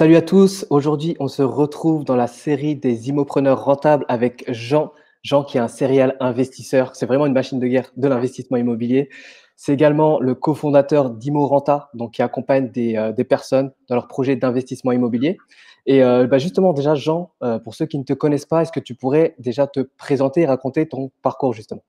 Salut à tous, aujourd'hui on se retrouve dans la série des immopreneurs rentables avec Jean. Jean qui est un serial investisseur, c'est vraiment une machine de guerre de l'investissement immobilier. C'est également le cofondateur d'Immorenta, donc qui accompagne des personnes dans leurs projets d'investissement immobilier. Et justement déjà Jean, pour ceux qui ne te connaissent pas, est-ce que tu pourrais déjà te présenter et raconter ton parcours justement?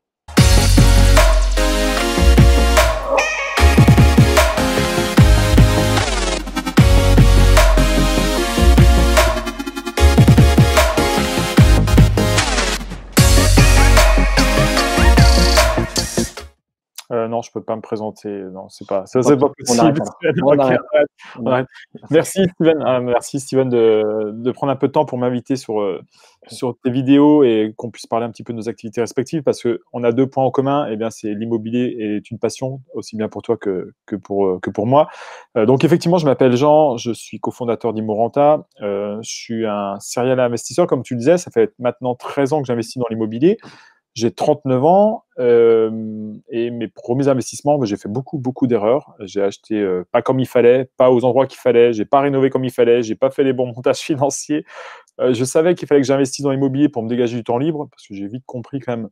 Non, je peux pas me présenter. Non, c'est pas On arrête possible. alors. Steven, On ok, arrête. on arrête. Merci Steven, merci Steven de prendre un peu de temps pour m'inviter sur tes vidéos et qu'on puisse parler un petit peu de nos activités respectives parce que on a deux points en commun. Eh bien, c'est l'immobilier est une passion aussi bien pour toi que pour moi. Donc effectivement, je m'appelle Jean, je suis cofondateur d'Immorenta. Je suis un serial investisseur, comme tu le disais. Ça fait maintenant 13 ans que j'investis dans l'immobilier. J'ai 39 ans et mes premiers investissements, j'ai fait beaucoup d'erreurs. J'ai acheté pas comme il fallait, pas aux endroits qu'il fallait, j'ai pas rénové comme il fallait, j'ai pas fait les bons montages financiers. Je savais qu'il fallait que j'investisse dans l'immobilier pour me dégager du temps libre, parce que j'ai vite compris quand même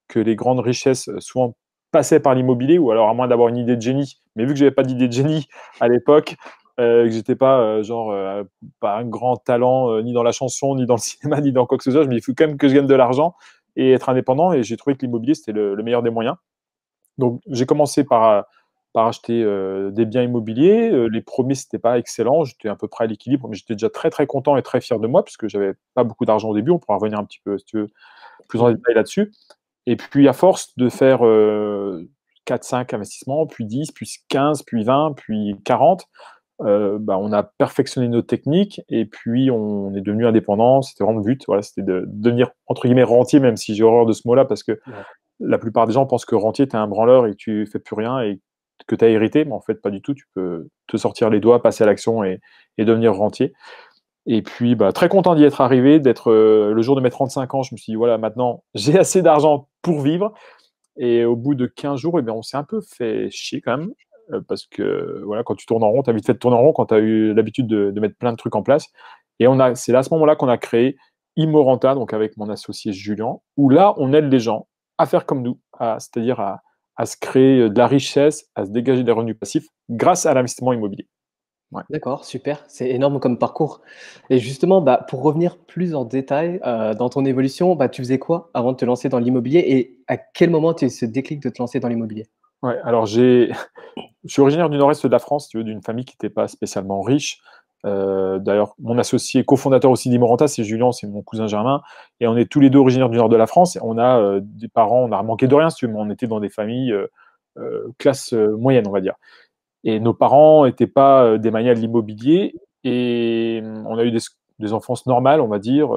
que les grandes richesses souvent passaient par l'immobilier, ou alors à moins d'avoir une idée de génie. Mais vu que j'avais pas d'idée de génie à l'époque, que j'étais pas pas un grand talent ni dans la chanson, ni dans le cinéma, ni dans quoi que ce soit, je me dis il faut quand même que je gagne de l'argent et être indépendant. Et j'ai trouvé que l'immobilier c'était le meilleur des moyens. Donc j'ai commencé par acheter des biens immobiliers. Les premiers c'était pas excellent, j'étais à peu près à l'équilibre, mais j'étais déjà très content et très fier de moi parce que j'avais pas beaucoup d'argent au début. On pourra revenir un petit peu si tu veux plus en détail là-dessus. Et puis, à force de faire 4-5 investissements, puis 10, puis 15, puis 20, puis 40, on a perfectionné nos techniques et puis on est devenu indépendant. C'était vraiment le but. Voilà, c'était de devenir, entre guillemets, rentier, même si j'ai horreur de ce mot-là, parce que Ouais. la plupart des gens pensent que rentier, tu es un branleur et que tu fais plus rien et que tu as hérité. Mais en fait, pas du tout. Tu peux te sortir les doigts, passer à l'action et devenir rentier. Et puis, très content d'y être arrivé, d'être le jour de mes 35 ans, je me suis dit, voilà, maintenant, j'ai assez d'argent pour vivre. Et au bout de 15 jours, eh bien, on s'est un peu fait chier quand même, parce que voilà, quand tu tournes en rond, tu as vite fait de tourner en rond quand tu as eu l'habitude de mettre plein de trucs en place. Et c'est à ce moment-là qu'on a créé Immorenta, donc avec mon associé Julien, où là, on aide les gens à faire comme nous, c'est-à-dire à se créer de la richesse, à se dégager des revenus passifs grâce à l'investissement immobilier. Ouais. D'accord, super, c'est énorme comme parcours. Et justement, pour revenir plus en détail, dans ton évolution, tu faisais quoi avant de te lancer dans l'immobilier et à quel moment tu as eu ce déclic de te lancer dans l'immobilier? Ouais, alors je suis originaire du nord-est de la France, si tu veux, d'une famille qui n'était pas spécialement riche. D'ailleurs, mon associé cofondateur aussi d'Immorenta, c'est Julien, c'est mon cousin Germain, et on est tous les deux originaires du nord de la France. Et on a des parents, on a manqué de rien, si tu veux, mais on était dans des familles classe moyenne, on va dire. Et nos parents n'étaient pas des manias de l'immobilier, et on a eu des enfances normales, on va dire.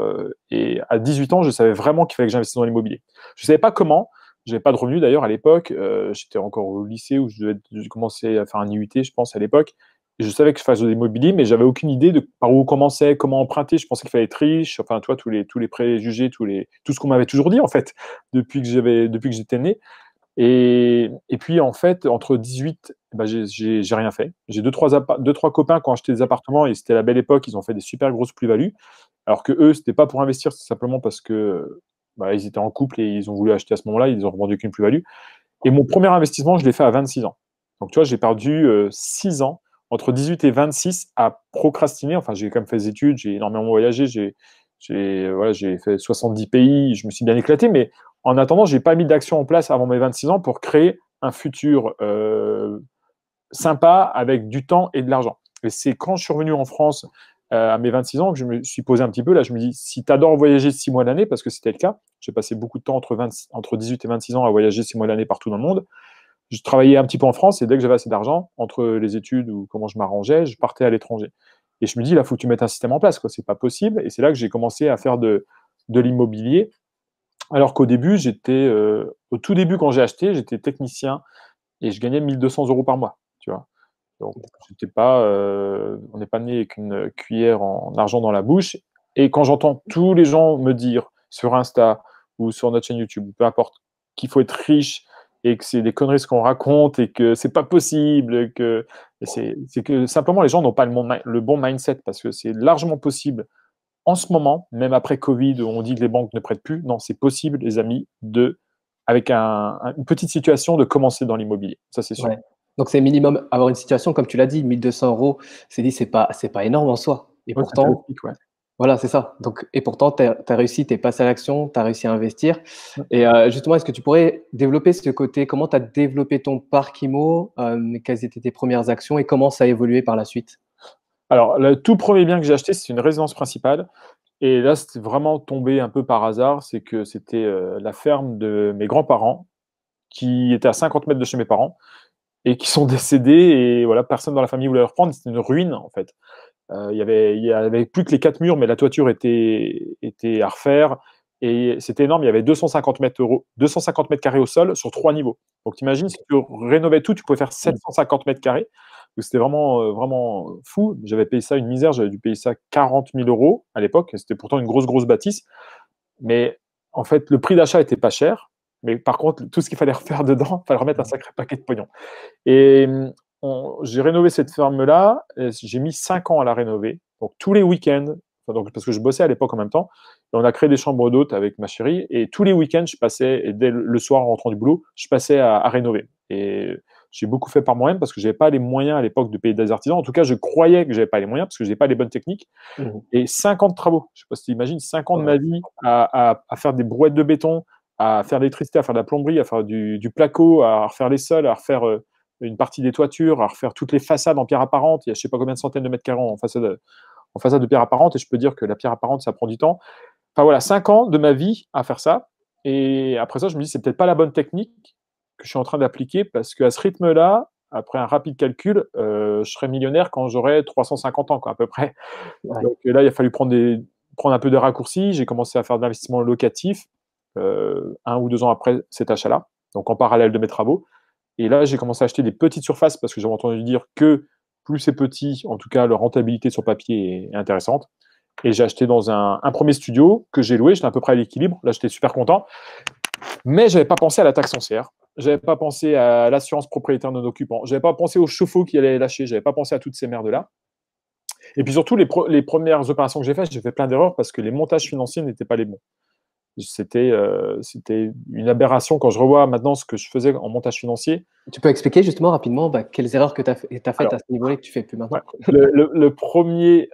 Et à 18 ans, je savais vraiment qu'il fallait que j'investisse dans l'immobilier. Je ne savais pas comment. Je n'avais pas de revenus d'ailleurs à l'époque. J'étais encore au lycée où j'ai commencé à faire un IUT, je pense, à l'époque. Et je savais que je faisais de l'immobilier, mais j'avais aucune idée de par où commencer, comment emprunter. Je pensais qu'il fallait être riche. Enfin, toi, tous les préjugés, tout ce qu'on m'avait toujours dit en fait depuis que j'étais né. Et puis, en fait, entre 18, j'ai rien fait. J'ai deux, trois copains qui ont acheté des appartements et c'était la belle époque. Ils ont fait des super grosses plus-values. Alors que eux, c'était pas pour investir, c'est simplement parce que ils étaient en couple et ils ont voulu acheter à ce moment-là. Ils ont revendu qu'une plus-value. Et mon premier investissement, je l'ai fait à 26 ans. Donc, tu vois, j'ai perdu 6 ans, entre 18 et 26, à procrastiner. Enfin, j'ai quand même fait des études, j'ai énormément voyagé, j'ai fait 70 pays, je me suis bien éclaté, mais en attendant, je n'ai pas mis d'action en place avant mes 26 ans pour créer un futur sympa avec du temps et de l'argent. Et c'est quand je suis revenu en France à mes 26 ans que je me suis posé un petit peu. Là, je me dis, si tu adores voyager 6 mois l'année, parce que c'était le cas, j'ai passé beaucoup de temps entre 18 et 26 ans à voyager 6 mois l'année partout dans le monde. Je travaillais un petit peu en France et dès que j'avais assez d'argent, entre les études ou comment je m'arrangeais, je partais à l'étranger. Et je me dis, là, il faut que tu mettes un système en place, quoi. C'est pas possible. Et c'est là que j'ai commencé à faire de l'immobilier. Alors qu'au début, au tout début, quand j'ai acheté, j'étais technicien et je gagnais 1 200 € par mois, tu vois. Donc, on n'est pas né avec une cuillère en argent dans la bouche. Et quand j'entends tous les gens me dire sur Insta ou sur notre chaîne YouTube, peu importe, qu'il faut être riche et que c'est des conneries ce qu'on raconte et que c'est pas possible, que Et c'est que simplement, les gens n'ont pas le bon mindset parce que c'est largement possible en ce moment, même après Covid, où on dit que les banques ne prêtent plus. Non, c'est possible, les amis, avec une petite situation, de commencer dans l'immobilier. Ça, c'est sûr. Ouais. Donc c'est minimum avoir une situation, comme tu l'as dit, 1 200 €, c'est pas énorme en soi et Ouais, c'est pourtant ouais. voilà, c'est ça. Donc et pourtant tu as réussi, tu es passé à l'action, tu as réussi à investir Mmh. et justement, est-ce que tu pourrais développer ce côté? Comment tu as développé ton parc IMO? Quelles étaient tes premières actions et comment ça a évolué par la suite? Alors, le tout premier bien que j'ai acheté, c'est une résidence principale. Et là, c'était vraiment tombé un peu par hasard. C'est que c'était la ferme de mes grands-parents, qui était à 50 mètres de chez mes parents, et qui sont décédés. Et voilà, personne dans la famille voulait le reprendre. C'était une ruine, en fait. Il y avait plus que les 4 murs, mais la toiture était à refaire. Et c'était énorme. Il y avait 250 mètres carrés au sol sur 3 niveaux. Donc, t'imagines, si tu rénovais tout, tu pouvais faire 750 mètres carrés. Donc, c'était vraiment, vraiment fou. J'avais payé ça une misère. J'avais dû payer ça 40 000 € à l'époque. C'était pourtant une grosse, grosse bâtisse. Mais en fait, le prix d'achat était pas cher. Mais par contre, tout ce qu'il fallait refaire dedans, il fallait remettre un sacré paquet de pognon. Et j'ai rénové cette ferme-là. J'ai mis 5 ans à la rénover. Donc, tous les week-ends, donc, parce que je bossais à l'époque en même temps, et on a créé des chambres d'hôtes avec ma chérie. Et tous les week-ends, je passais, et dès le soir en rentrant du boulot, je passais à rénover. Et j'ai beaucoup fait par moi-même parce que je n'avais pas les moyens à l'époque de payer des artisans. En tout cas, je croyais que je n'avais pas les moyens parce que je n'avais pas les bonnes techniques. Mmh. Et 5 ans de travaux. Je ne sais pas si tu imagines, 5 ans de Ouais. ma vie à faire des brouettes de béton, à faire de l'électricité, à faire de la plomberie, à faire du placo, à refaire les sols, à refaire une partie des toitures, à refaire toutes les façades en pierre apparente. Il y a je ne sais pas combien de centaines de mètres carrés en façade de pierre apparente. Et je peux dire que la pierre apparente, ça prend du temps. Enfin voilà, 5 ans de ma vie à faire ça. Et après ça, je me dis, c'est peut-être pas la bonne technique que je suis en train d'appliquer parce qu'à ce rythme-là, après un rapide calcul, je serai millionnaire quand j'aurai 350 ans, quoi, à peu près. Ouais. Donc là, il a fallu prendre un peu de raccourcis. J'ai commencé à faire de l'investissement locatif 1 ou 2 ans après cet achat-là, donc en parallèle de mes travaux. Et là, j'ai commencé à acheter des petites surfaces parce que j'avais entendu dire que plus c'est petit, en tout cas, leur rentabilité sur papier est intéressante. Et j'ai acheté dans un premier studio que j'ai loué. J'étais à peu près à l'équilibre. Là, j'étais super content. Mais je n'avais pas pensé à la taxe foncière. Je n'avais pas pensé à l'assurance propriétaire non occupant. Je n'avais pas pensé au chauffe-eau qui allait lâcher. Je n'avais pas pensé à toutes ces merdes-là. Et puis surtout, les premières opérations que j'ai fait plein d'erreurs parce que les montages financiers n'étaient pas les bons. C'était une aberration quand je revois maintenant ce que je faisais en montage financier. Tu peux expliquer justement rapidement, quelles erreurs que tu as faites à Alors, ce niveau-là et que tu fais plus ouais, maintenant? le premier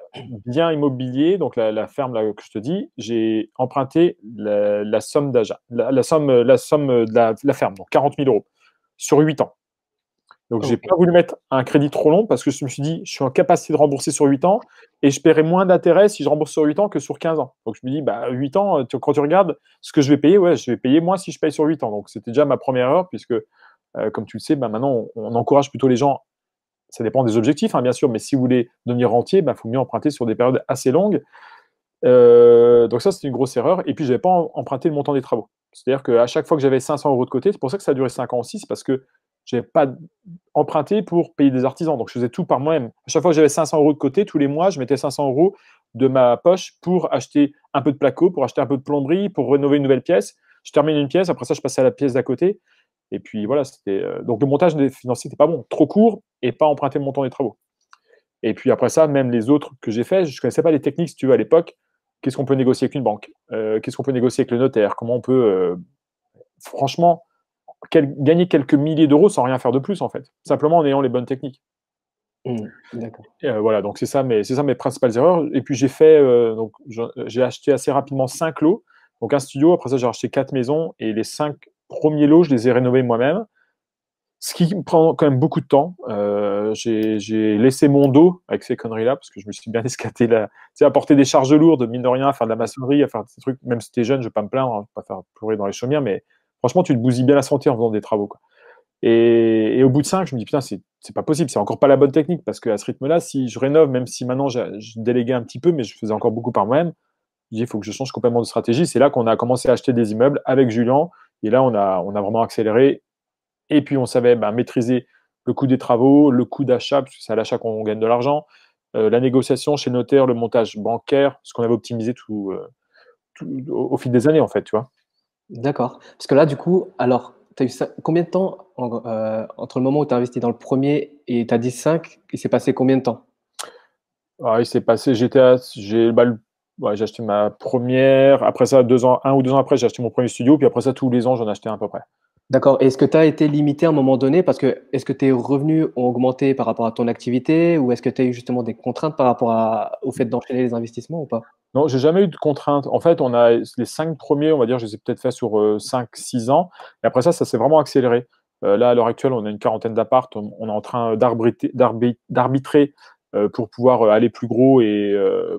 bien immobilier, donc la ferme là, que je te dis, j'ai emprunté la somme d'achat, la somme de la ferme, donc 40 000 € sur 8 ans. Donc, j'ai OK. pas voulu mettre un crédit trop long parce que je me suis dit, je suis en capacité de rembourser sur 8 ans et je paierai moins d'intérêt si je rembourse sur 8 ans que sur 15 ans. Donc, je me dis, 8 ans, quand tu regardes ce que je vais payer, ouais, je vais payer moins si je paye sur 8 ans. Donc, c'était déjà ma première erreur puisque, comme tu le sais, maintenant, on encourage plutôt les gens. Ça dépend des objectifs, hein, bien sûr, mais si vous voulez devenir rentier, il faut mieux emprunter sur des périodes assez longues. Donc ça, c'était une grosse erreur. Et puis, je n'avais pas emprunté le montant des travaux. C'est-à-dire qu'à chaque fois que j'avais 500 € de côté, c'est pour ça que ça a duré 5 ans aussi, c'est parce que je n'avais pas emprunté pour payer des artisans. Donc, je faisais tout par moi-même. À chaque fois que j'avais 500 € de côté, tous les mois, je mettais 500 € de ma poche pour acheter un peu de placo, pour acheter un peu de plomberie, pour rénover une nouvelle pièce. Je termine une pièce, après ça, je passais à la pièce d'à côté. Et puis voilà, donc le montage financier n'était pas bon, trop court et pas emprunter le montant des travaux. Et puis après ça, même les autres que j'ai fait, je ne connaissais pas les techniques, si tu veux, à l'époque. Qu'est-ce qu'on peut négocier avec une banque? Qu'est-ce qu'on peut négocier avec le notaire? Comment on peut, franchement, gagner quelques milliers d'euros sans rien faire de plus, en fait, simplement en ayant les bonnes techniques. Mmh. D'accord. Et voilà, donc c'est ça mes principales erreurs. Et puis j'ai fait, j'ai acheté assez rapidement 5 lots, donc un studio. Après ça, j'ai acheté 4 maisons et les 5 premiers lots, je les ai rénovés moi-même. Ce qui me prend quand même beaucoup de temps. J'ai laissé mon dos avec ces conneries-là parce que je me suis bien escaté là. Tu sais, à porter des charges lourdes, mine de rien, à faire de la maçonnerie, à faire des trucs. Même si t'es jeune, je vais pas me plaindre, hein, je vais pas faire pleurer dans les chaumières, mais franchement, tu te bousilles bien la santé en faisant des travaux, quoi. Et au bout de 5, je me dis putain, c'est pas possible, c'est encore pas la bonne technique parce qu'à ce rythme-là, si je rénove, même si maintenant je déléguais un petit peu, mais je faisais encore beaucoup par moi-même, je dis il faut que je change complètement de stratégie. C'est là qu'on a commencé à acheter des immeubles avec Julien. Et là, on a vraiment accéléré. Et puis, on savait maîtriser le coût des travaux, le coût d'achat, parce que c'est à l'achat qu'on gagne de l'argent, la négociation chez le notaire, le montage bancaire, ce qu'on avait optimisé tout au fil des années, en fait, tu vois. D'accord. Parce que là, du coup, alors, eu combien de temps entre le moment où tu as investi dans le premier et tu as dit 5, il s'est passé combien de temps? Ah, il s'est passé, j'ai acheté ma première, après ça, 2 ans, 1 ou 2 ans après, j'ai acheté mon premier studio, puis après ça, tous les ans, j'en achetais un à peu près. D'accord. Est-ce que tu as été limité à un moment donné? Parce que est-ce que tes revenus ont augmenté par rapport à ton activité ou est-ce que tu as eu justement des contraintes par rapport au fait d'enchaîner les investissements ou pas? Non, j'ai jamais eu de contraintes. En fait, on a les 5 premiers, on va dire, je les ai peut-être fait sur 5, 6 ans. Et après ça s'est vraiment accéléré. Là, à l'heure actuelle, on a une quarantaine d'appart. On est en train d'arbitrer pour pouvoir aller plus gros et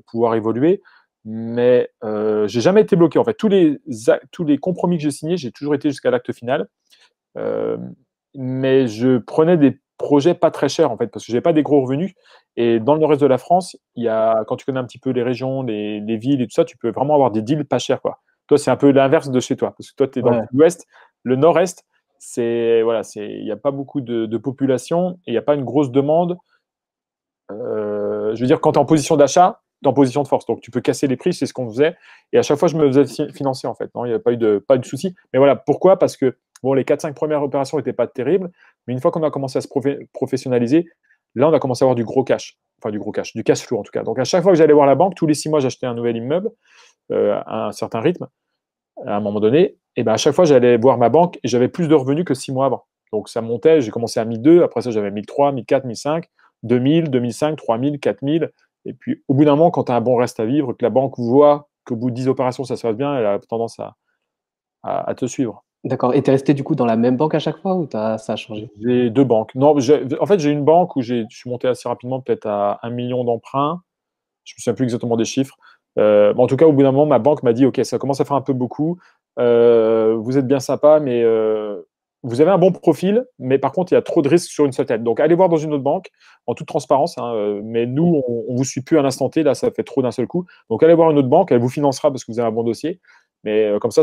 pouvoir évoluer. Mais j'ai jamais été bloqué. En fait, tous les compromis que j'ai signés, j'ai toujours été jusqu'à l'acte final. Euh, mais je prenais des projets pas très chers en fait, parce que j'ai pas des gros revenus. Et dans le nord-est de la France, quand tu connais un petit peu les régions, les villes et tout ça, tu peux vraiment avoir des deals pas chers, quoi. Toi, c'est un peu l'inverse de chez toi, parce que toi, tu es dans le Ouais, sud-ouest. Le nord-est, voilà, il n'y a pas beaucoup de population et il n'y a pas une grosse demande. Je veux dire, quand tu es en position d'achat, tu es en position de force. Donc, tu peux casser les prix, c'est ce qu'on faisait. Et à chaque fois, je me faisais financer, en fait. Non, il n'y a pas eu de souci. Mais voilà, pourquoi? Parce que bon, les 4-5 premières opérations n'étaient pas terribles. Mais une fois qu'on a commencé à se professionnaliser, là, on a commencé à avoir du gros cash. Enfin, du gros cash, du cash flow, en tout cas. Donc, à chaque fois que j'allais voir la banque, tous les 6 mois, j'achetais un nouvel immeuble à un certain rythme, à un moment donné. Et ben, à chaque fois, j'allais voir ma banque et j'avais plus de revenus que 6 mois avant. Donc, ça montait. J'ai commencé à 1002. Après ça, j'avais 1003, 1004, 1005. 2000, 2005, 3000, 4000. Et puis, au bout d'un moment, quand tu as un bon reste à vivre, que la banque voit qu'au bout de 10 opérations, ça se passe bien, elle a tendance à te suivre. d'accord. Et tu es resté du coup dans la même banque à chaque fois ou ça a changé? J'ai 2 banques. Non, en fait, j'ai une banque où je suis monté assez rapidement, peut-être à 1 million d'emprunts. Je ne me souviens plus exactement des chiffres. En tout cas, au bout d'un moment, ma banque m'a dit, OK, ça commence à faire un peu beaucoup. Vous êtes bien sympa, mais vous avez un bon profil, mais par contre, il y a trop de risques sur une seule tête. Donc, allez voir dans une autre banque, en toute transparence. Hein, mais nous, on ne vous suit plus à l'instant T. Là, ça fait trop d'un seul coup. Donc, allez voir une autre banque. Elle vous financera parce que vous avez un bon dossier. Mais comme ça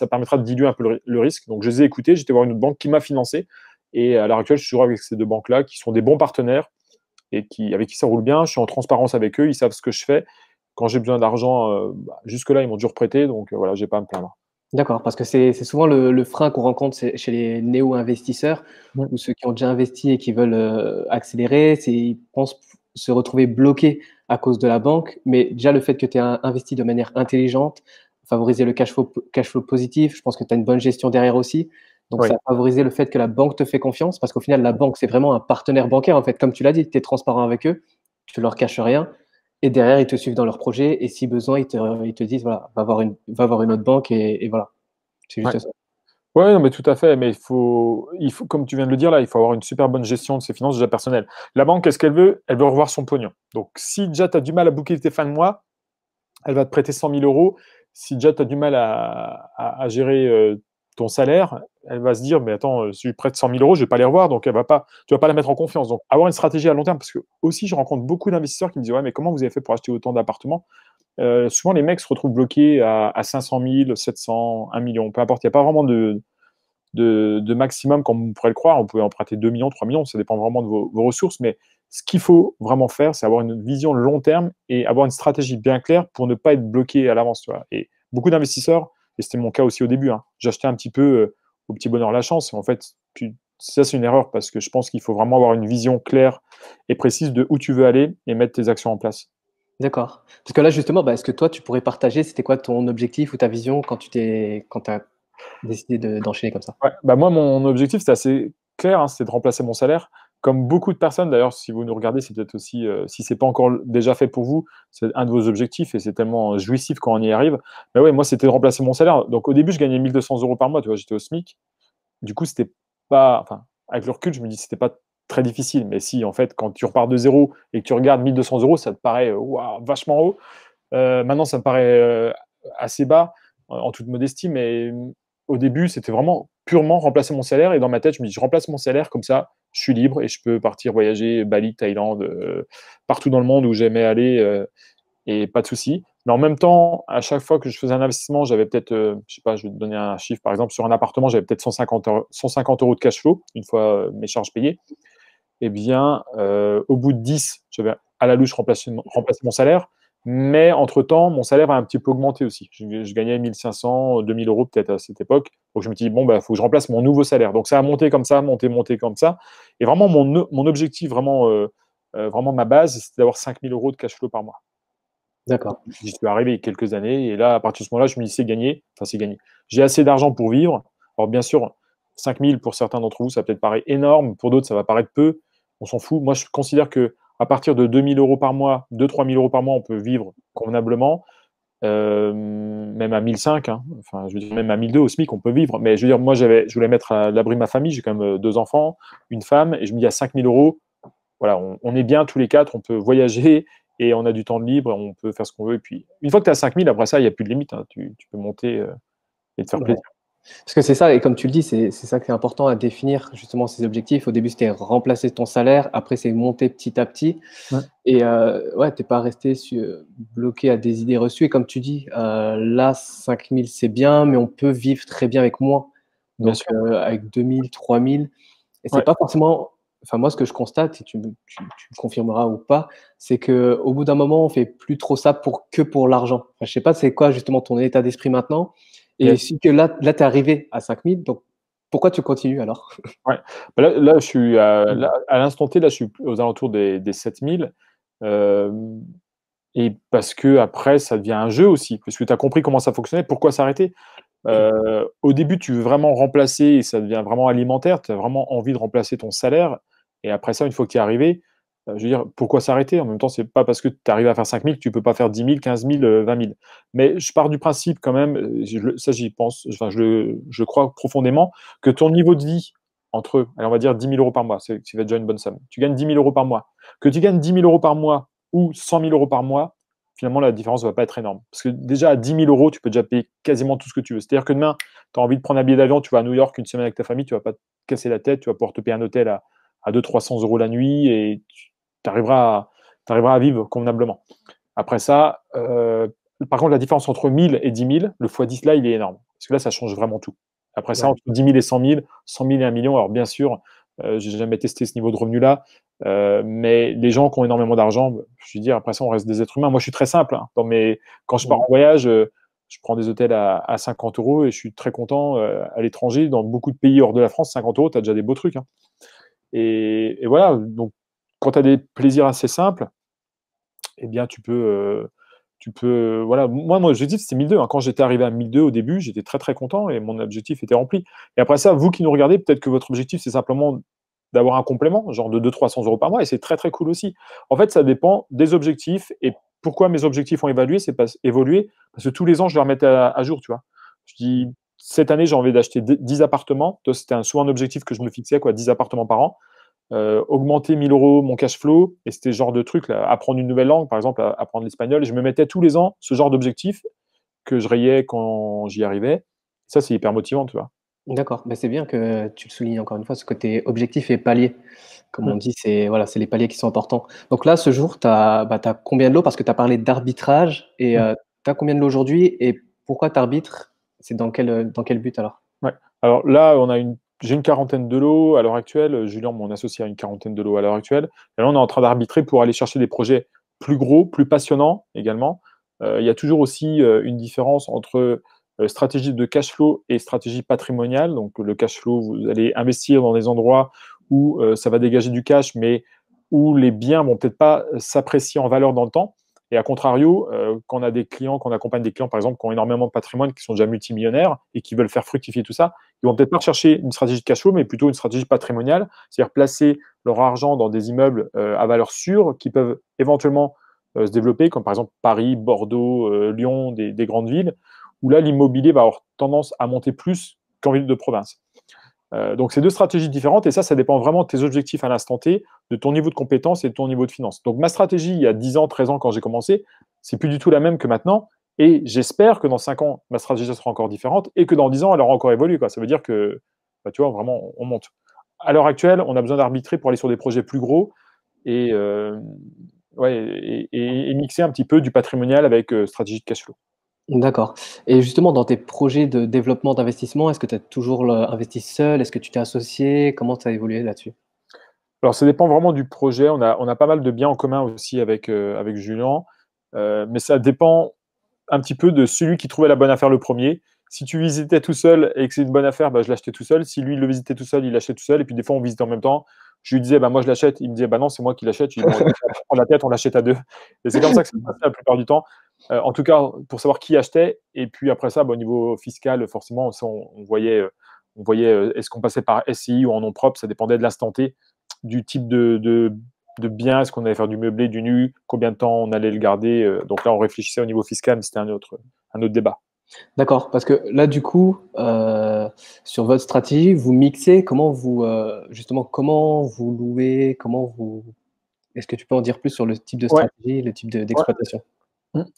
permettra de diluer un peu le risque. Donc, je les ai écoutés. J'étais voir une autre banque qui m'a financé. Et à l'heure actuelle, je suis toujours avec ces 2 banques-là qui sont des bons partenaires et avec qui ça roule bien. Je suis en transparence avec eux. Ils savent ce que je fais. Quand j'ai besoin d'argent, jusque-là, ils m'ont toujours prêté. Donc, voilà, j'ai pas à me plaindre. D'accord, parce que c'est souvent le frein qu'on rencontre chez les néo-investisseurs Ouais. ou ceux qui ont déjà investi et qui veulent accélérer, ils pensent se retrouver bloqués à cause de la banque. Mais déjà, le fait que tu aies investi de manière intelligente, favoriser le cash flow positif, je pense que tu as une bonne gestion derrière aussi. Donc, ça Oui. a favorisé le fait que la banque te fait confiance parce qu'au final, la banque, c'est vraiment un partenaire bancaire. En fait, comme tu l'as dit, tu es transparent avec eux, tu leur caches rien. Et derrière, ils te suivent dans leurs projets et si besoin, ils te disent, voilà, va voir une autre banque et voilà. C'est Ouais. juste ça. Ouais, non, mais tout à fait. Mais il faut, comme tu viens de le dire là, il faut avoir une super bonne gestion de ses finances déjà personnelles. La banque, qu'est-ce qu'elle veut? Elle veut revoir son pognon. Donc, si déjà tu as du mal à boucler tes fins de mois, elle va te prêter 100 000 euros. Si déjà tu as du mal à gérer ton salaire, elle va se dire, mais attends, si je prête 100 000 euros, je vais pas les revoir, donc tu vas pas la mettre en confiance. Donc, avoir une stratégie à long terme, parce que aussi, je rencontre beaucoup d'investisseurs qui me disent, ouais, mais comment vous avez fait pour acheter autant d'appartements? Souvent, les mecs se retrouvent bloqués à 500 000, 700, 1 million, peu importe. Il n'y a pas vraiment de maximum comme on pourrait le croire. On peut emprunter 2 millions, 3 millions, ça dépend vraiment de vos ressources. Mais ce qu'il faut vraiment faire, c'est avoir une vision long terme et avoir une stratégie bien claire pour ne pas être bloqué à l'avance. Tu vois. Et beaucoup d'investisseurs, et c'était mon cas aussi au début, hein, j'achetais un petit peu au petit bonheur la chance. En fait, ça, c'est une erreur parce que je pense qu'il faut vraiment avoir une vision claire et précise de où tu veux aller et mettre tes actions en place. D'accord. Parce que là, justement, est-ce que toi, tu pourrais partager, c'était quoi ton objectif ou ta vision quand quand as décidé d'enchaîner comme ça? Ouais, bah moi, mon objectif, c'était assez clair, hein, c'était de remplacer mon salaire. Comme beaucoup de personnes, d'ailleurs, si vous nous regardez, c'est peut-être aussi, si c'est pas encore déjà fait pour vous, c'est un de vos objectifs et c'est tellement jouissif quand on y arrive. Mais ouais, moi, c'était de remplacer mon salaire. Donc au début, je gagnais 1200 euros par mois, tu vois, j'étais au SMIC. Du coup, c'était pas, enfin, avec le recul, je me dis, c'était pas très difficile. Mais si, en fait, quand tu repars de zéro et que tu regardes 1200 euros, ça te paraît waouh, vachement haut. Maintenant, ça me paraît assez bas, en toute modestie, mais au début, c'était vraiment purement remplacer mon salaire. Et dans ma tête, je me dis, je remplace mon salaire, comme ça, je suis libre et je peux partir voyager, Bali, Thaïlande, partout dans le monde où j'aimais aller, et pas de souci. Mais en même temps, à chaque fois que je faisais un investissement, j'avais peut-être, je sais pas, je vais te donner un chiffre, par exemple, sur un appartement, j'avais peut-être 150 euros de cash flow, une fois mes charges payées. Eh bien, au bout de 10, j'avais à la louche remplacé mon salaire. Mais entre-temps, mon salaire a un petit peu augmenté aussi. Je gagnais 1500, 2000 euros peut-être à cette époque. Donc je me dis, bon, il faut que je remplace mon nouveau salaire. Donc ça a monté comme ça, monté comme ça. Et vraiment, mon objectif, vraiment ma base, c'était d'avoir 5000 euros de cash flow par mois. D'accord. J'y suis arrivé il y a quelques années. Et là, à partir de ce moment-là, je me dis, c'est gagné. Enfin, c'est gagné. J'ai assez d'argent pour vivre. Alors bien sûr, 5000 pour certains d'entre vous, ça peut-être paraître énorme. Pour d'autres, ça va paraître peu. On s'en fout. Moi, je considère que à partir de 2000 euros par mois, 2-3 000 euros par mois, on peut vivre convenablement. Même à 1005, hein. Enfin, je veux dire, même à 1002 au SMIC, on peut vivre. Mais je veux dire, moi, je voulais mettre à l'abri ma famille. J'ai quand même 2 enfants, une femme, et je me dis à 5000 euros, voilà, on est bien tous les quatre, on peut voyager et on a du temps de libre, on peut faire ce qu'on veut. Et puis, une fois que tu as 5000, après ça, il n'y a plus de limite, hein. Tu peux monter et te faire Ouais. plaisir. Parce que c'est ça, et comme tu le dis, c'est ça qui est important à définir justement ces objectifs. Au début, c'était remplacer ton salaire, après, c'est monter petit à petit. Ouais. Et ouais, tu n'es pas resté bloqué à des idées reçues. Et comme tu dis, là, 5000, c'est bien, mais on peut vivre très bien avec moins. Bien Donc, sûr. avec 2000, 3000. Et c'est Ouais. pas forcément. Enfin, moi, ce que je constate, et tu me confirmeras ou pas, c'est qu'au bout d'un moment, on fait plus trop ça pour l'argent. Enfin, je sais pas, c'est quoi justement ton état d'esprit maintenant? Et Yes. si que là, tu es arrivé à 5000, donc pourquoi tu continues alors? Ouais. Bah là, je suis Mmh. à l'instant T, là, je suis aux alentours des 7000. Et parce que après, ça devient un jeu aussi, parce que tu as compris comment ça fonctionnait, pourquoi s'arrêter. Au début, tu veux vraiment remplacer et ça devient vraiment alimentaire. Tu as vraiment envie de remplacer ton salaire. Et après ça, une fois que tu es arrivé, je veux dire, pourquoi s'arrêter? En même temps, c'est pas parce que tu arrives à faire 5000 que tu peux pas faire 10 000, 15 000, 20 000. Mais je pars du principe quand même, ça j'y pense, enfin, je crois profondément, que ton niveau de vie entre, allez, on va dire 10 000 euros par mois, c'est déjà une bonne somme. Tu gagnes 10 000 euros par mois. Que tu gagnes 10 000 euros par mois ou 100 000 euros par mois, finalement, la différence ne va pas être énorme. Parce que déjà, à 10 000 euros, tu peux déjà payer quasiment tout ce que tu veux. C'est-à-dire que demain, tu as envie de prendre un billet d'avion, tu vas à New York une semaine avec ta famille, tu ne vas pas te casser la tête, tu vas pouvoir te payer un hôtel à 200-300 euros la nuit et tu arriveras à vivre convenablement. Après ça, par contre, la différence entre 1000 et 10 000, le x10 là, il est énorme. Parce que là, ça change vraiment tout. Après ça, Ouais. entre 10 000 et 100 000, 100 000 et 1 million, alors bien sûr, je n'ai jamais testé ce niveau de revenu-là, mais les gens qui ont énormément d'argent, je veux dire, après ça, on reste des êtres humains. Moi, je suis très simple, hein. Quand je pars Mmh. en voyage, je prends des hôtels à 50 euros et je suis très content à l'étranger. Dans beaucoup de pays hors de la France, 50 euros, tu as déjà des beaux trucs, hein. Et voilà, donc quand tu as des plaisirs assez simples, eh bien, voilà. Moi, mon objectif, c'était 1002, hein. Quand j'étais arrivé à 1002 au début, j'étais très, très content et mon objectif était rempli. Et après ça, vous qui nous regardez, peut-être que votre objectif, c'est simplement d'avoir un complément, genre de 200-300 euros par mois, et c'est très, très cool aussi. En fait, ça dépend des objectifs. Et pourquoi mes objectifs ont évolué, parce que tous les ans, je les remettais à jour, tu vois. Je dis, cette année, j'ai envie d'acheter 10 appartements. C'était souvent un objectif que je me fixais, quoi, 10 appartements par an. Augmenter 1000 euros mon cash flow, et c'était ce genre de truc, là, apprendre une nouvelle langue, par exemple, apprendre l'espagnol, et je me mettais tous les ans ce genre d'objectif que je rayais quand j'y arrivais. Ça, c'est hyper motivant, tu vois. D'accord, mais c'est bien que tu le soulignes encore une fois, ce côté objectif et palier. Comme Mm. on dit, c'est voilà, c'est les paliers qui sont importants. Donc là, ce jour, tu as combien de lots? Parce que tu as parlé d'arbitrage et Mm. tu as combien de lots aujourd'hui et pourquoi tu arbitres? C'est dans quel but alors? Ouais. Alors là, j'ai une quarantaine de lots à l'heure actuelle. Julien, mon associé, a une quarantaine de lots à l'heure actuelle. Et là, on est en train d'arbitrer pour aller chercher des projets plus gros, plus passionnants également. Il y a toujours aussi une différence entre stratégie de cash flow et stratégie patrimoniale. Donc, le cash flow, vous allez investir dans des endroits où ça va dégager du cash, mais où les biens vont peut-être pas s'apprécier en valeur dans le temps. Et à contrario, quand on a des clients, quand on accompagne des clients, par exemple, qui ont énormément de patrimoine, qui sont déjà multimillionnaires et qui veulent faire fructifier tout ça, ils vont peut-être pas chercher une stratégie de cash flow, mais plutôt une stratégie patrimoniale, c'est-à-dire placer leur argent dans des immeubles à valeur sûre qui peuvent éventuellement se développer, comme par exemple Paris, Bordeaux, Lyon, des grandes villes, où là, l'immobilier va avoir tendance à monter plus qu'en ville de province. Donc, c'est deux stratégies différentes et ça dépend vraiment de tes objectifs à l'instant T, de ton niveau de compétence et de ton niveau de finance. Donc, ma stratégie, il y a 10 ans, 13 ans, quand j'ai commencé, c'est plus du tout la même que maintenant. Et j'espère que dans 5 ans, ma stratégie sera encore différente et que dans 10 ans, elle aura encore évolué, quoi. Ça veut dire que, bah, tu vois, vraiment, on monte. À l'heure actuelle, on a besoin d'arbitrer pour aller sur des projets plus gros et, ouais, et mixer un petit peu du patrimonial avec stratégie de cash flow. D'accord, et justement dans tes projets de développement d'investissement, est-ce que tu as toujours investi seul? Est-ce que tu t'es associé? Comment tu as évolué là-dessus? Alors, ça dépend vraiment du projet. On a pas mal de biens en commun aussi avec Julien. mais ça dépend un petit peu de celui qui trouvait la bonne affaire le premier. Si tu visitais tout seul et que c'est une bonne affaire, bah, je l'achetais tout seul. Si lui, il le visitait tout seul, il l'achetait tout seul. Et puis des fois, on visitait en même temps. Je lui disais, bah, moi, je l'achète. Il me disait, bah non, c'est moi qui l'achète. Je lui dis, bon, on prend la tête, on l'achète à deux. Et c'est comme ça que ça se passait la plupart du temps. En tout cas, pour savoir qui achetait. Et puis après ça, bah, au niveau fiscal, forcément, on voyait, est-ce qu'on passait par SCI ou en nom propre. Ça dépendait de l'instant T, du type de bien, est-ce qu'on allait faire du meublé, du nu, combien de temps on allait le garder. Donc là, on réfléchissait au niveau fiscal, mais c'était un autre débat. D'accord, parce que là, du coup, sur votre stratégie, vous mixez, justement, comment vous louez, est-ce que tu peux en dire plus sur le type de Ouais, stratégie, le type ouais. d'exploitation?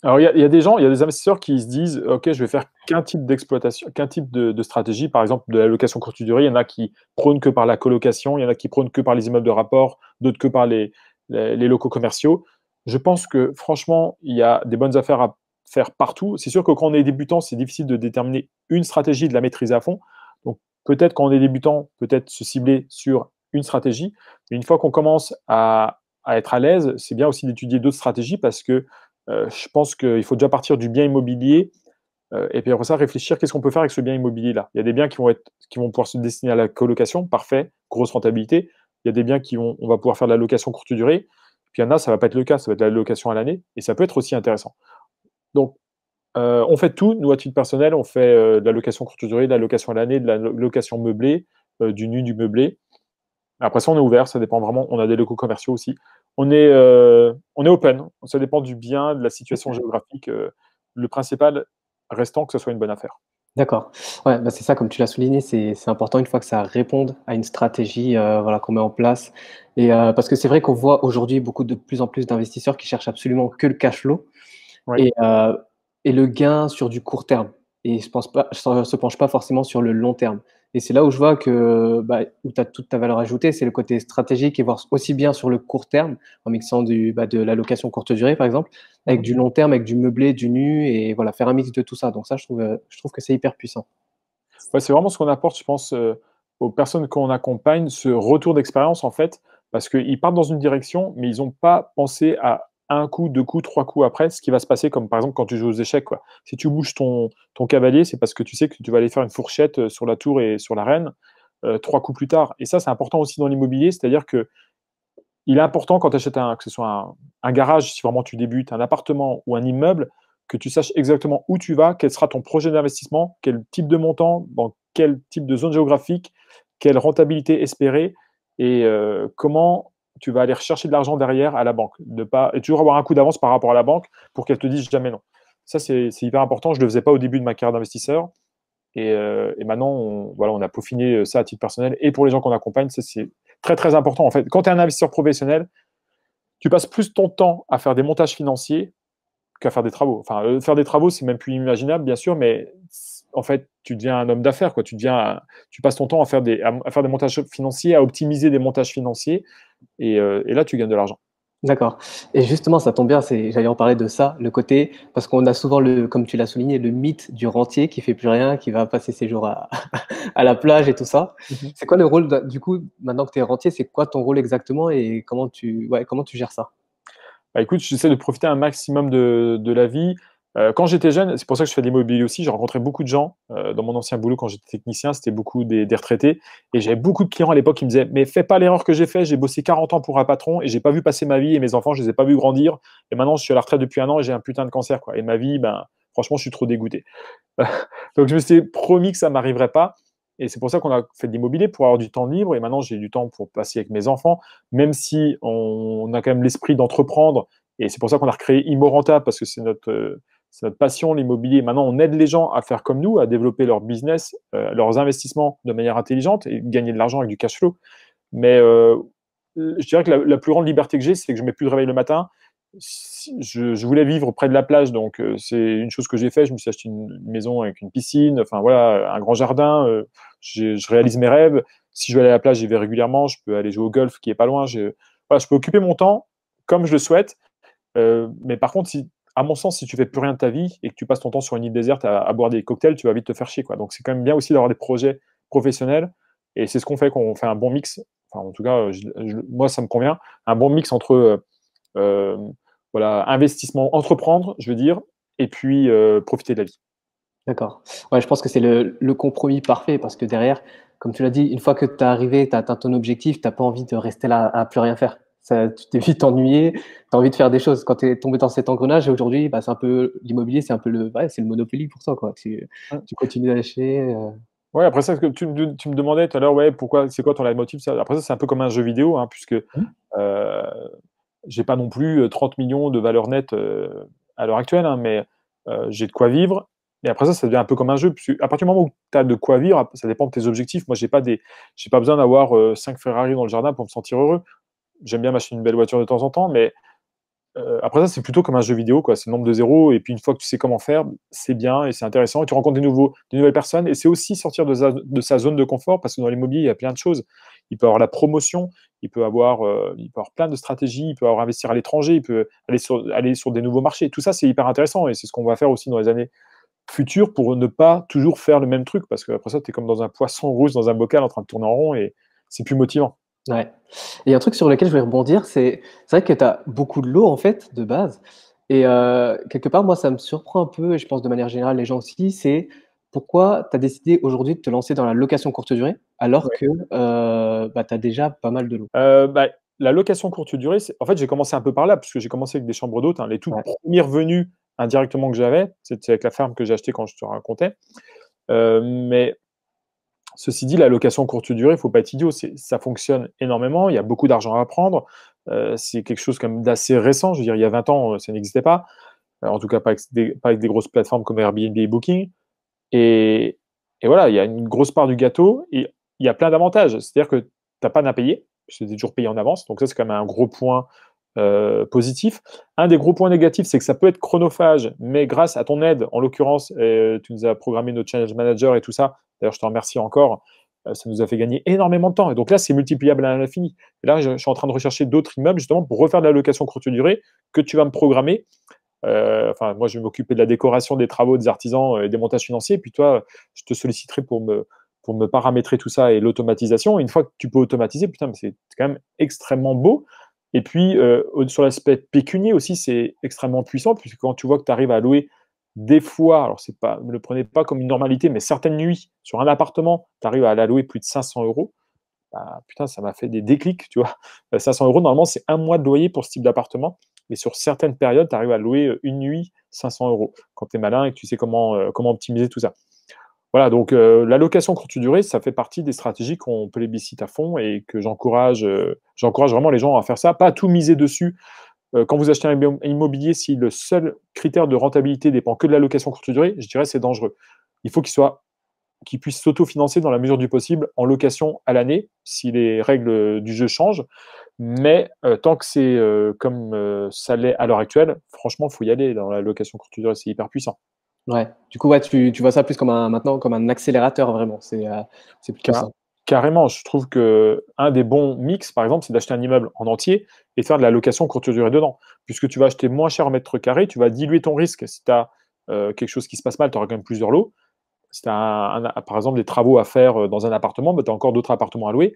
Alors, il y a des gens, il y a des investisseurs qui se disent, OK, je vais faire qu'un type d'exploitation, qu'un type de stratégie, par exemple de la location courte durée. Il y en a qui prônent que par la colocation, il y en a qui prônent que par les immeubles de rapport, d'autres que par les locaux commerciaux. Je pense que franchement, il y a des bonnes affaires à faire partout. C'est sûr que quand on est débutant, c'est difficile de déterminer une stratégie et de la maîtriser à fond. Donc peut-être quand on est débutant, peut-être se cibler sur une stratégie. Mais une fois qu'on commence à être à l'aise, c'est bien aussi d'étudier d'autres stratégies parce que je pense qu'il faut déjà partir du bien immobilier et puis après ça, réfléchir qu'est-ce qu'on peut faire avec ce bien immobilier-là. Il y a des biens qui vont pouvoir se destiner à la colocation, parfait, grosse rentabilité. Il y a des biens on va pouvoir faire de la location courte durée. Puis il y en a, ça ne va pas être le cas, ça va être de la location à l'année et ça peut être aussi intéressant. Donc, on fait tout, nous, à titre personnel, on fait de la location courte durée, de la location à l'année, de la location meublée, du nu, du meublé. Après ça, on est ouvert, ça dépend vraiment. On a des locaux commerciaux aussi. On est open. Ça dépend du bien, de la situation géographique. Le principal restant que ce soit une bonne affaire. D'accord. Ouais, bah, c'est ça, comme tu l'as souligné, c'est important une fois que ça réponde à une stratégie, voilà, qu'on met en place et parce que c'est vrai qu'on voit aujourd'hui de plus en plus d'investisseurs qui cherchent absolument que le cash flow Oui. et le gain sur du court terme et se penchent pas forcément sur le long terme et c'est là où je vois que, bah, où tu as toute ta valeur ajoutée, c'est le côté stratégique et voir aussi bien sur le court terme, en mixant de la location courte durée, par exemple, avec Mhm. du long terme, avec du meublé, du nu et voilà, faire un mix de tout ça. Donc ça, je trouve que c'est hyper puissant. Ouais, c'est vraiment ce qu'on apporte, je pense, aux personnes qu'on accompagne, ce retour d'expérience, en fait, parce qu'ils partent dans une direction, mais ils n'ont pas pensé à un coup, deux coups, trois coups après, ce qui va se passer, comme par exemple quand tu joues aux échecs, quoi. Si tu bouges ton cavalier, c'est parce que tu sais que tu vas aller faire une fourchette sur la tour et sur la reine trois coups plus tard. Et ça, c'est important aussi dans l'immobilier, c'est-à-dire que il est important quand tu achètes que ce soit un garage, si vraiment tu débutes, un appartement ou un immeuble, que tu saches exactement où tu vas, quel sera ton projet d'investissement, quel type de montant, dans quel type de zone géographique, quelle rentabilité espérée et comment tu vas aller rechercher de l'argent derrière à la banque. Et toujours avoir un coup d'avance par rapport à la banque pour qu'elle te dise jamais non. Ça, c'est hyper important. Je ne le faisais pas au début de ma carrière d'investisseur. Et maintenant, voilà, on a peaufiné ça à titre personnel. Et pour les gens qu'on accompagne, c'est très, très important. En fait, quand tu es un investisseur professionnel, tu passes plus ton temps à faire des montages financiers qu'à faire des travaux. Enfin, faire des travaux, c'est même plus imaginable, bien sûr, mais en fait, tu deviens un homme d'affaires, quoi. Tu passes ton temps à faire des montages financiers, à optimiser des montages financiers, et là, tu gagnes de l'argent. D'accord et justement, ça tombe bien, j'allais en parler de ça, le côté parce qu'on a souvent comme tu l'as souligné, le mythe du rentier qui fait plus rien, qui va passer ses jours à à la plage et tout ça. Mhm. C'est quoi le rôle du coup, maintenant que tu es rentier, c'est quoi ton rôle exactement et comment tu gères ça? Bah, écoute, j'essaie de profiter un maximum de la vie. Quand j'étais jeune, c'est pour ça que je fais de l'immobilier aussi, j'ai rencontré beaucoup de gens dans mon ancien boulot quand j'étais technicien, c'était beaucoup des retraités. Et j'avais beaucoup de clients à l'époque qui me disaient, mais fais pas l'erreur que j'ai fait, j'ai bossé 40 ans pour un patron et j'ai pas vu passer ma vie et mes enfants, je les ai pas vus grandir. Et maintenant, je suis à la retraite depuis un an et j'ai un putain de cancer, quoi. Et ma vie, ben, franchement, je suis trop dégoûté. Donc je me suis promis que ça m'arriverait pas. Et c'est pour ça qu'on a fait de l'immobilier, pour avoir du temps libre. Et maintenant, j'ai du temps pour passer avec mes enfants, même si on a quand même l'esprit d'entreprendre. Et c'est pour ça qu'on a recréé Immorenta, parce que c'est notre passion, l'immobilier. Maintenant, on aide les gens à faire comme nous, à développer leur business, leurs investissements de manière intelligente et gagner de l'argent avec du cash flow. Mais je dirais que la plus grande liberté que j'ai, c'est que je ne mets plus de réveil le matin. Je voulais vivre près de la plage, donc c'est une chose que j'ai fait. Je me suis acheté une maison avec une piscine, enfin voilà, un grand jardin. Je réalise mes rêves. Si je veux aller à la plage, j'y vais régulièrement. Je peux aller jouer au golf qui est pas loin. Voilà, je peux occuper mon temps comme je le souhaite. Mais par contre, à mon sens, si tu fais plus rien de ta vie et que tu passes ton temps sur une île déserte à boire des cocktails, tu vas vite te faire chier, quoi. Donc c'est quand même bien aussi d'avoir des projets professionnels. Et c'est ce qu'on fait quand on fait un bon mix. Enfin, en tout cas, moi, ça me convient. Un bon mix entre voilà, investissement, entreprendre, je veux dire, et puis profiter de la vie. D'accord. Ouais, je pense que c'est le compromis parfait parce que derrière, comme tu l'as dit, une fois que tu es arrivé, tu as atteint ton objectif, tu as pas envie de rester là à plus rien faire. Ça, tu t'es vite ennuyé, tu as envie de faire des choses. Quand tu es tombé dans cet engrenage et aujourd'hui, bah, c'est un peu l'immobilier, c'est un peu le ouais, c'est le Monopoly pour toi, quoi. Tu continues d'acheter, Ouais, après ça, ce que tu me demandais tout à l'heure, ouais, pourquoi, c'est quoi ton leitmotiv? Après ça, c'est un peu comme un jeu vidéo, hein, puisque Mmh. j'ai pas non plus 30 millions de valeur nette à l'heure actuelle, hein, mais j'ai de quoi vivre. Et après ça devient un peu comme un jeu. Puisque à partir du moment où tu as de quoi vivre, ça dépend de tes objectifs. Moi, j'ai pas besoin d'avoir 5 Ferrari dans le jardin pour me sentir heureux. J'aime bien m'acheter une belle voiture de temps en temps, mais après ça, c'est plutôt comme un jeu vidéo, quoi. C'est le nombre de zéros, et puis une fois que tu sais comment faire, c'est bien et c'est intéressant. Et tu rencontres des nouvelles personnes, et c'est aussi sortir de sa zone de confort, parce que dans l'immobilier, il y a plein de choses. Il peut avoir la promotion, il peut avoir plein de stratégies, il peut avoir investir à l'étranger, il peut aller sur des nouveaux marchés. Tout ça, c'est hyper intéressant, et c'est ce qu'on va faire aussi dans les années futures pour ne pas toujours faire le même truc, parce que après ça, tu es comme dans un poisson rouge dans un bocal en train de tourner en rond, et c'est plus motivant. ouais. Et un truc sur lequel je voulais rebondir, c'est vrai que tu as beaucoup de lots, en fait, de base et quelque part, moi, ça me surprend un peu et je pense de manière générale les gens aussi, c'est pourquoi tu as décidé aujourd'hui de te lancer dans la location courte durée alors que, bah, tu as déjà pas mal de lots? Bah, la location courte durée, en fait, j'ai commencé un peu par là, parce que j'ai commencé avec des chambres d'hôtes, hein. Les toutes Ouais, premiers revenus indirectement que j'avais, c'était avec la ferme que j'ai achetée quand je te racontais. Mais ceci dit, la location courte durée, il ne faut pas être idiot, ça fonctionne énormément, il y a beaucoup d'argent à prendre. C'est quelque chose quand même d'assez récent. Je veux dire, il y a 20 ans, ça n'existait pas. En tout cas, pas avec des grosses plateformes comme Airbnb et Booking. Et, et voilà, il y a une grosse part du gâteau, et il y a plein d'avantages. C'est-à-dire que tu n'as pas d'impayé, c'est toujours payé en avance. Donc ça, c'est quand même un gros point positif. Un des gros points négatifs, c'est que ça peut être chronophage, mais grâce à ton aide, en l'occurrence, tu nous as programmé notre challenge manager et tout ça. D'ailleurs, je te remercie encore. Ça nous a fait gagner énormément de temps. Et donc là, c'est multipliable à l'infini. Et là, je suis en train de rechercher d'autres immeubles justement pour refaire de la location courte durée que tu vas me programmer. Enfin, moi, je vais m'occuper de la décoration, des travaux, des artisans et des montages financiers. Puis toi, je te solliciterai pour me paramétrer tout ça et l'automatisation. Une fois que tu peux automatiser, putain, mais c'est quand même extrêmement beau. Et puis, sur l'aspect pécunier aussi, c'est extrêmement puissant, puisque quand tu vois que tu arrives à louer des fois, alors c'est pas, ne le prenez pas comme une normalité, mais certaines nuits, sur un appartement, tu arrives à la louer plus de 500 euros. Bah, putain, ça m'a fait des déclics, tu vois. 500 euros, normalement, c'est un mois de loyer pour ce type d'appartement. Mais sur certaines périodes, tu arrives à louer une nuit 500 euros quand tu es malin et que tu sais comment optimiser tout ça. Voilà, donc la location courte durée, ça fait partie des stratégies qu'on plébiscite à fond et que j'encourage vraiment les gens à faire ça. Pas à tout miser dessus. Quand vous achetez un immobilier, si le seul critère de rentabilité dépend que de la location courte durée, je dirais c'est dangereux. Il faut qu'il puisse s'autofinancer dans la mesure du possible en location à l'année, si les règles du jeu changent. Mais tant que c'est comme ça l'est à l'heure actuelle, franchement, il faut y aller dans la location courte durée, c'est hyper puissant. ouais. Du coup, ouais, tu vois ça plus comme maintenant comme un accélérateur vraiment, c'est plutôt Car- ça. Carrément, je trouve que un des bons mix, par exemple, c'est d'acheter un immeuble en entier et de faire de la location courte durée dedans. Puisque tu vas acheter moins cher au mètre carré, tu vas diluer ton risque. Si tu as quelque chose qui se passe mal, tu auras quand même plusieurs lots. Si tu as, par exemple, des travaux à faire dans un appartement, bah, tu as encore d'autres appartements à louer.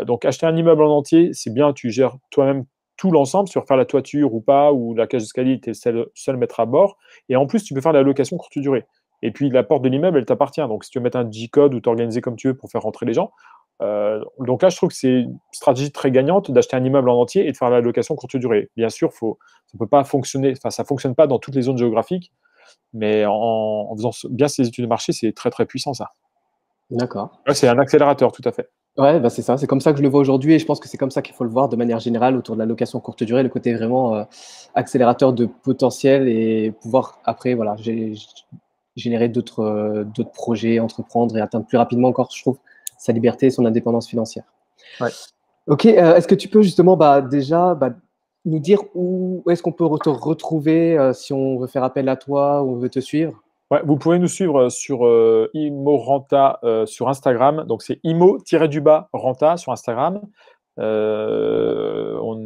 Donc, acheter un immeuble en entier, c'est bien, tu gères toi-même tout l'ensemble, sur faire la toiture ou pas, ou la cage d'escalier, tu es seul maître à bord. Et en plus, tu peux faire de la location courte durée. Et puis, la porte de l'immeuble, elle t'appartient. Donc, si tu veux mettre un G-code ou t'organiser comme tu veux pour faire rentrer les gens. Donc là, je trouve que c'est une stratégie très gagnante d'acheter un immeuble en entier et de faire la location courte durée. Bien sûr, ça peut pas fonctionner, enfin, ça fonctionne pas dans toutes les zones géographiques, mais en faisant bien ces études de marché, c'est très très puissant ça. D'accord. Ouais, c'est un accélérateur, tout à fait. Ouais, bah, c'est ça, c'est comme ça que je le vois aujourd'hui et je pense que c'est comme ça qu'il faut le voir de manière générale autour de la location courte durée, le côté vraiment, accélérateur de potentiel et pouvoir après voilà, générer d'autres projets, entreprendre et atteindre plus rapidement encore, je trouve, sa liberté et son indépendance financière. Ouais. OK, est-ce que tu peux justement, bah, déjà, bah, nous dire où est-ce qu'on peut te retrouver, si on veut faire appel à toi ou on veut te suivre? Ouais, vous pouvez nous suivre sur Imorenta sur Instagram. Donc c'est imo-du-bas renta sur Instagram. On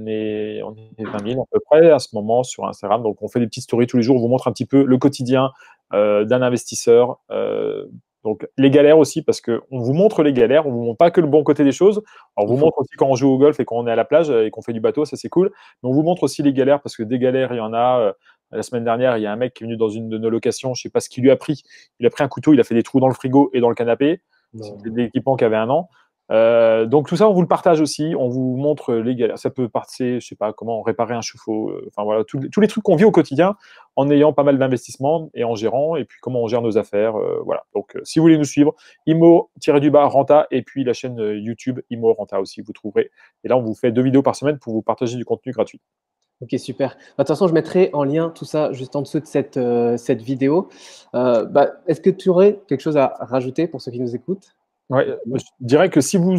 est 20 000 à peu près à ce moment sur Instagram. Donc on fait des petites stories tous les jours. On vous montre un petit peu le quotidien d'un investisseur. Donc, les galères aussi, parce qu'on vous montre les galères, on vous montre pas que le bon côté des choses. Alors, on vous montre aussi quand on joue au golf et quand on est à la plage et qu'on fait du bateau, ça c'est cool. Mais on vous montre aussi les galères, parce que des galères, il y en a. La semaine dernière, il y a un mec qui est venu dans une de nos locations, je sais pas ce qu'il lui a pris. Il a pris un couteau, il a fait des trous dans le frigo et dans le canapé. C'était des équipements qui avaient 1 an. Donc tout ça, on vous le partage aussi, on vous montre les galères. Ça peut passer, je sais pas, comment réparer un chauffe-eau, enfin voilà, tous les trucs qu'on vit au quotidien en ayant pas mal d'investissements et en gérant, et puis comment on gère nos affaires, voilà. Donc si vous voulez nous suivre, Imo-Renta, et puis la chaîne YouTube Imo Renta aussi, vous trouverez. Et là, on vous fait 2 vidéos par semaine pour vous partager du contenu gratuit. Ok, super. Bah, de toute façon, je mettrai en lien tout ça juste en dessous de cette vidéo. Est-ce que tu aurais quelque chose à rajouter pour ceux qui nous écoutent? Ouais, je dirais que si vous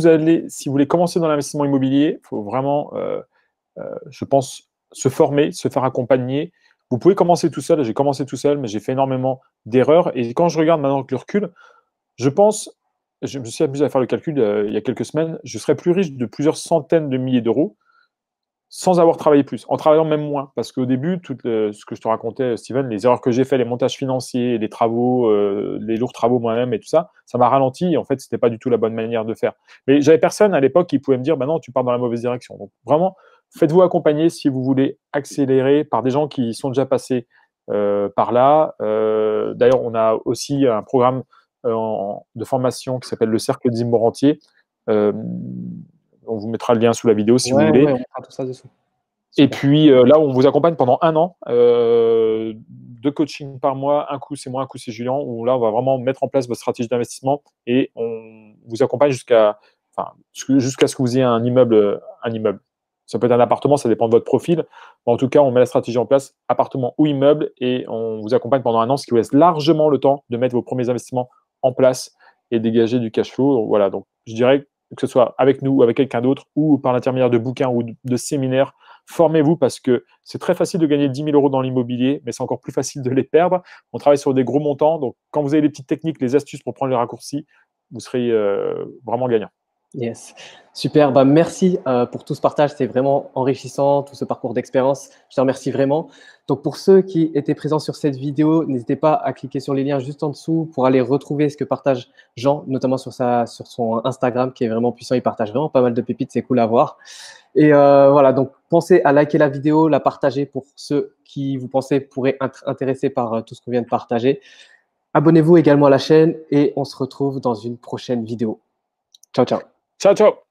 voulez commencer dans l'investissement immobilier, il faut vraiment, je pense, se former, se faire accompagner. Vous pouvez commencer tout seul, j'ai commencé tout seul, mais j'ai fait énormément d'erreurs. Et quand je regarde maintenant avec le recul, je pense, je me suis amusé à faire le calcul il y a quelques semaines, je serais plus riche de plusieurs centaines de milliers d'euros sans avoir travaillé plus, en travaillant même moins. Parce qu'au début, ce que je te racontais, Steven, les erreurs que j'ai fait, les montages financiers, les travaux, les lourds travaux moi-même et tout ça, ça m'a ralenti. Et en fait, c'était pas du tout la bonne manière de faire. Mais j'avais personne à l'époque qui pouvait me dire, bah non, tu pars dans la mauvaise direction. Donc vraiment, faites-vous accompagner si vous voulez accélérer par des gens qui sont déjà passés par là. D'ailleurs, on a aussi un programme de formation qui s'appelle le Cercle des Immorentiers. On vous mettra le lien sous la vidéo si vous voulez. Ouais, on mettra tout ça dessous. Et Super. puis là, on vous accompagne pendant 1 an, 2 coachings par mois, un coup c'est moi, un coup c'est Julien, où là, on va vraiment mettre en place votre stratégie d'investissement et on vous accompagne jusqu'à ce que vous ayez un immeuble. Ça peut être un appartement, ça dépend de votre profil. Mais en tout cas, on met la stratégie en place, appartement ou immeuble, et on vous accompagne pendant 1 an, ce qui vous laisse largement le temps de mettre vos premiers investissements en place et dégager du cash flow. Voilà, donc je dirais que ce soit avec nous ou avec quelqu'un d'autre, ou par l'intermédiaire de bouquins ou de séminaires, formez-vous parce que c'est très facile de gagner 10 000 euros dans l'immobilier, mais c'est encore plus facile de les perdre. On travaille sur des gros montants, donc quand vous avez les petites techniques, les astuces pour prendre les raccourcis, vous serez vraiment gagnant. Yes, super. Merci pour tout ce partage. C'était vraiment enrichissant, tout ce parcours d'expérience. Je te remercie vraiment. Donc, pour ceux qui étaient présents sur cette vidéo, n'hésitez pas à cliquer sur les liens juste en dessous pour aller retrouver ce que partage Jean, notamment sur son Instagram qui est vraiment puissant. Il partage vraiment pas mal de pépites. C'est cool à voir. Et voilà, donc pensez à liker la vidéo, la partager pour ceux qui vous pensez pourraient être intéressés par tout ce qu'on vient de partager. Abonnez-vous également à la chaîne et on se retrouve dans une prochaine vidéo. Ciao, ciao. Ciao, ciao.